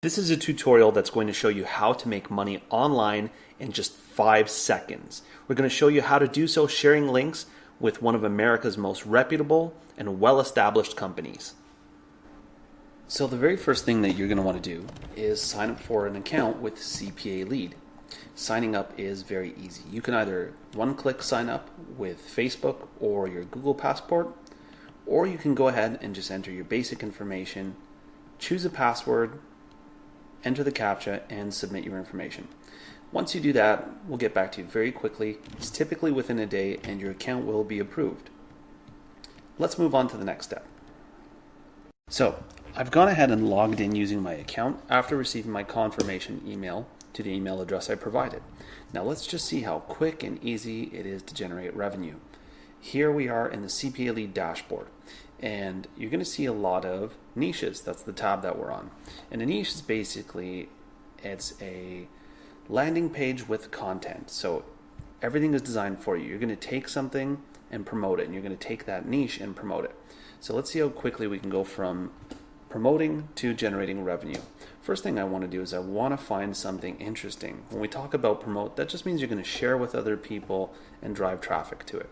This is a tutorial that's going to show you how to make money online in just 5 seconds. We're going to show you how to do so sharing links with one of America's most reputable and well-established companies. So the very first thing that you're going to want to do is sign up for an account with CPALead. Signing up is very easy. You can either one-click sign up with Facebook or your Google Passport, or you can go ahead and just enter your basic information, choose a password, enter the CAPTCHA, and submit your information. Once you do that, we'll get back to you very quickly. It's typically within a day and your account will be approved. Let's move on to the next step. So I've gone ahead and logged in using my account after receiving my confirmation email to the email address I provided. Now let's just see how quick and easy it is to generate revenue. Here we are in the CPALead dashboard, and you're going to see a lot of niches. That's the tab that we're on. And a niche is basically, it's a landing page with content. So everything is designed for you. You're going to take something and promote it, and you're going to take that niche and promote it. So let's see how quickly we can go from promoting to generating revenue. First thing I want to do is I want to find something interesting. When we talk about promote, that just means you're going to share with other people and drive traffic to it.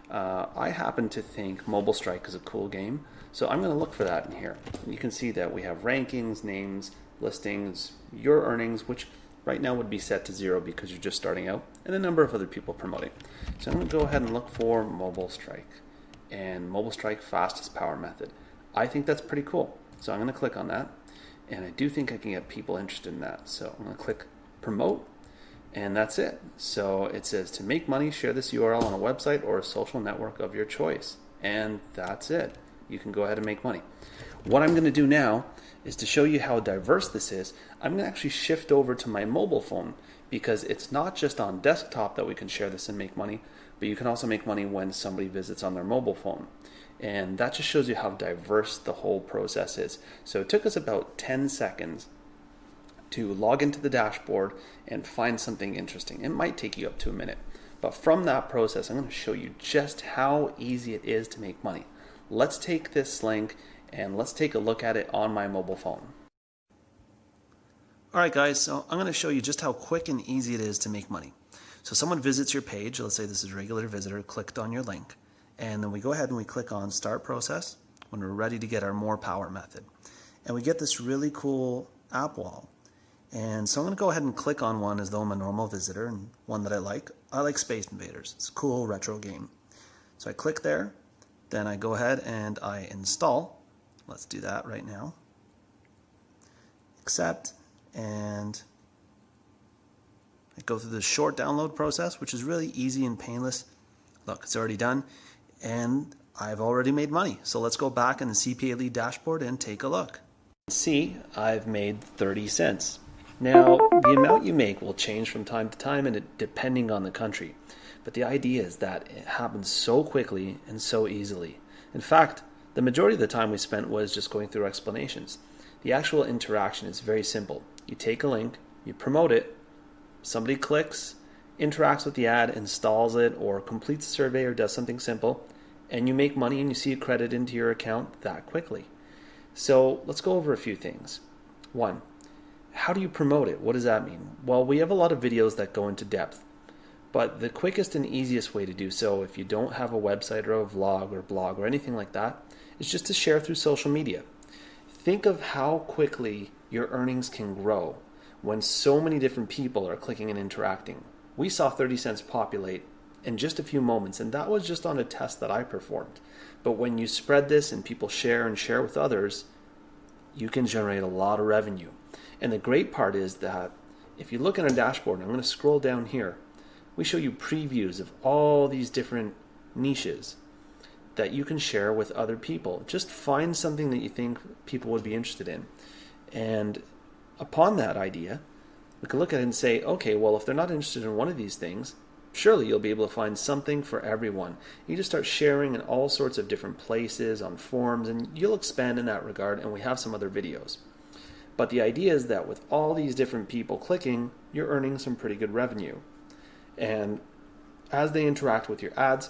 I happen to think Mobile Strike is a cool game, so I'm going to look for that in here. And you can see that we have rankings, names, listings, your earnings, which right now would be set to 0 because you're just starting out, and a number of other people promoting. So I'm going to go ahead and look for Mobile Strike, and Mobile Strike fastest power method. I think that's pretty cool, so I'm going to click on that, and I do think I can get people interested in that. So I'm going to click promote. And that's it. So it says to make money, share this URL on a website or a social network of your choice. And that's it. You can go ahead and make money. What I'm going to do now is to show you how diverse this is. I'm going to actually shift over to my mobile phone because it's not just on desktop that we can share this and make money, but you can also make money when somebody visits on their mobile phone. And that just shows you how diverse the whole process is. So it took us about 10 seconds to log into the dashboard and find something interesting. It might take you up to a minute, but from that process I'm going to show you just how easy it is to make money. Let's take this link and let's take a look at it on my mobile phone. Alright guys, so I'm going to show you just how quick and easy it is to make money. So someone visits your page, let's say this is a regular visitor, clicked on your link, and then we go ahead and we click on start process when we're ready to get our more power method. And we get this really cool app wall. And so I'm going to go ahead and click on one as though I'm a normal visitor, and one that I like. I like Space Invaders. It's a cool retro game. So I click there, then I go ahead and I install. Let's do that right now. Accept, and I go through the short download process, which is really easy and painless. Look, it's already done, and I've already made money. So let's go back in the CPALead dashboard and take a look. See, I've made 30 cents. Now, the amount you make will change from time to time and depending on the country. But the idea is that it happens so quickly and so easily. In fact, the majority of the time we spent was just going through explanations. The actual interaction is very simple. You take a link, you promote it, somebody clicks, interacts with the ad, installs it, or completes a survey or does something simple, and you make money and you see it credited into your account that quickly. So let's go over a few things. 1. How do you promote it? What does that mean? Well, we have a lot of videos that go into depth, but the quickest and easiest way to do so, if you don't have a website or a vlog or blog or anything like that, is just to share through social media. Think of how quickly your earnings can grow when so many different people are clicking and interacting. We saw 30 cents populate in just a few moments, and that was just on a test that I performed. But when you spread this and people share and share with others, you can generate a lot of revenue. And the great part is that if you look at our dashboard, I'm going to scroll down here, we show you previews of all these different niches that you can share with other people. Just find something that you think people would be interested in. And upon that idea, we can look at it and say, okay, well, if they're not interested in one of these things, surely you'll be able to find something for everyone. You just start sharing in all sorts of different places, on forums, and you'll expand in that regard, and we have some other videos. But the idea is that with all these different people clicking, you're earning some pretty good revenue. And as they interact with your ads,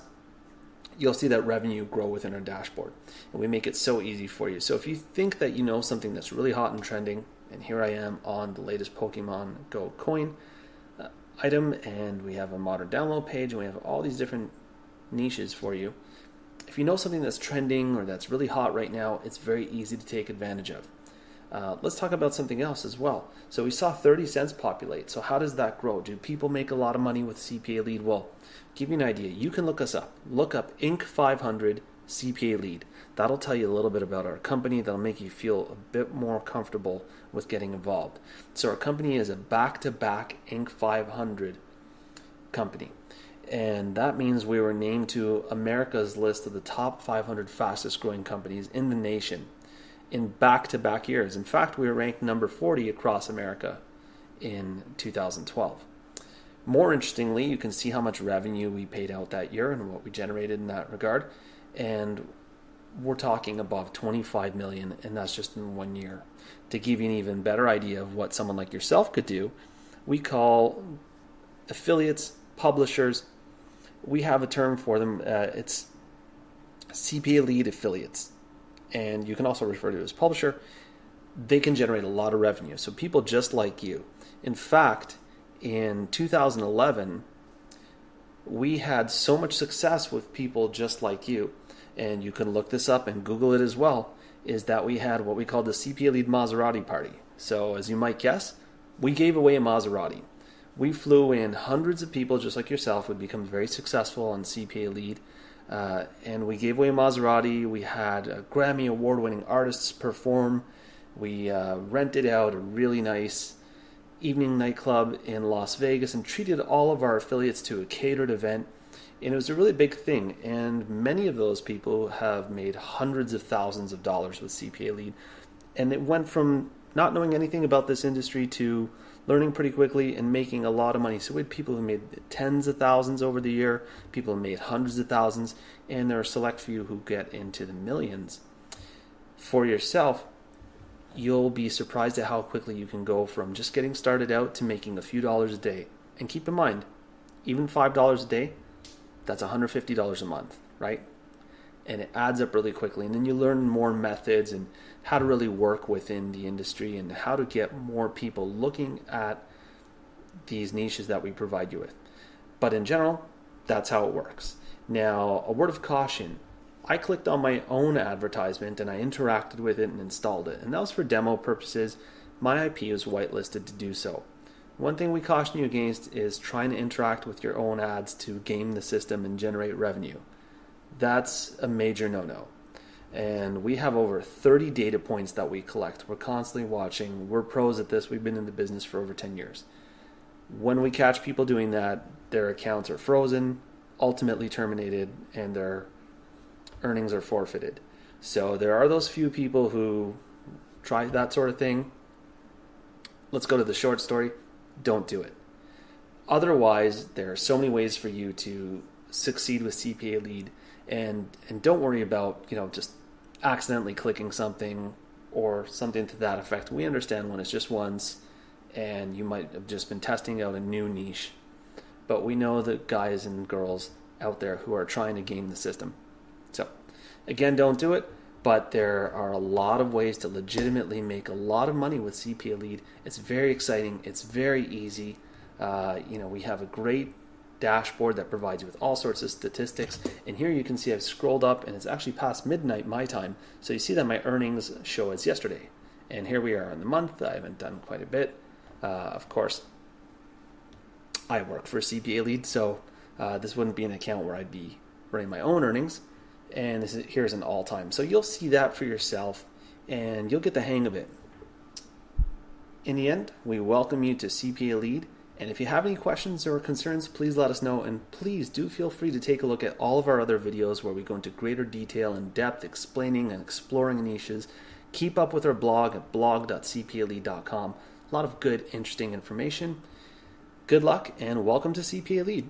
you'll see that revenue grow within our dashboard. And we make it so easy for you. So if you think that you know something that's really hot and trending, And here I am on the latest Pokemon Go coin item, and we have a modern download page, and we have all these different niches for you. If you know something that's trending or that's really hot right now, it's very easy to take advantage of. Let's talk about something else as well. So we saw 30 cents populate. So how does that grow? Do people make a lot of money with CPALead? Well, give you an idea. You can look us up. Look up Inc. 500 CPALead. That'll tell you a little bit about our company. That'll make you feel a bit more comfortable with getting involved. So our company is a back-to-back Inc. 500 company. And that means we were named to America's list of the top 500 fastest growing companies in the nation in back-to-back years. In fact, we were ranked number 40 across America in 2012. More interestingly, you can see how much revenue we paid out that year and what we generated in that regard. And we're talking above 25 million, and that's just in 1 year. To give you an even better idea of what someone like yourself could do, we call affiliates, publishers, we have a term for them. It's CPALead affiliates. And you can also refer to it as publisher. They can generate a lot of revenue. So people just like you. In fact, in 2011, we had so much success with people just like you, and you can look this up and Google it as well, is that we had what we called the CPALead Maserati party. So as you might guess, we gave away a Maserati. We flew in hundreds of people just like yourself would become very successful on CPALead. And we gave away a Maserati. We had Grammy award-winning artists perform. We rented out a really nice evening nightclub in Las Vegas and treated all of our affiliates to a catered event. And it was a really big thing. And many of those people have made hundreds of thousands of dollars with CPALead. And it went from not knowing anything about this industry to learning pretty quickly and making a lot of money. So we had people who made tens of thousands over the year, people who made hundreds of thousands, and there are a select few who get into the millions. For yourself, you'll be surprised at how quickly you can go from just getting started out to making a few dollars a day. And keep in mind, even $5 a day, that's $150 a month, right? And it adds up really quickly. And then you learn more methods and how to really work within the industry and how to get more people looking at these niches that we provide you with. But in general, that's how it works. Now, a word of caution. I clicked on my own advertisement and I interacted with it and installed it. And that was for demo purposes. My IP is whitelisted to do so. One thing we caution you against is trying to interact with your own ads to game the system and generate revenue. That's a major no-no. And we have over 30 data points that we collect. We're constantly watching. We're pros at this. We've been in the business for over 10 years. When we catch people doing that, their accounts are frozen, ultimately terminated, and their earnings are forfeited. So there are those few people who try that sort of thing. Let's go to the short story. Don't do it. Otherwise, there are so many ways for you to succeed with CPALead. And don't worry about, just accidentally clicking something or something to that effect. We understand when it's just once and you might have just been testing out a new niche. But we know the guys and girls out there who are trying to game the system. So, again, don't do it. But there are a lot of ways to legitimately make a lot of money with CPALead. It's very exciting. It's very easy. We have a great dashboard that provides you with all sorts of statistics. And here you can see I've scrolled up and it's actually past midnight my time. So you see that my earnings show as yesterday. And here we are in the month. I haven't done quite a bit. Of course, I work for CPALead, so this wouldn't be an account where I'd be running my own earnings. And here's an all-time. So you'll see that for yourself and you'll get the hang of it. In the end, we welcome you to CPALead. And if you have any questions or concerns, please let us know. And please do feel free to take a look at all of our other videos where we go into greater detail and depth, explaining and exploring niches. Keep up with our blog at blog.cpalead.com. A lot of good, interesting information. Good luck and welcome to CPALead.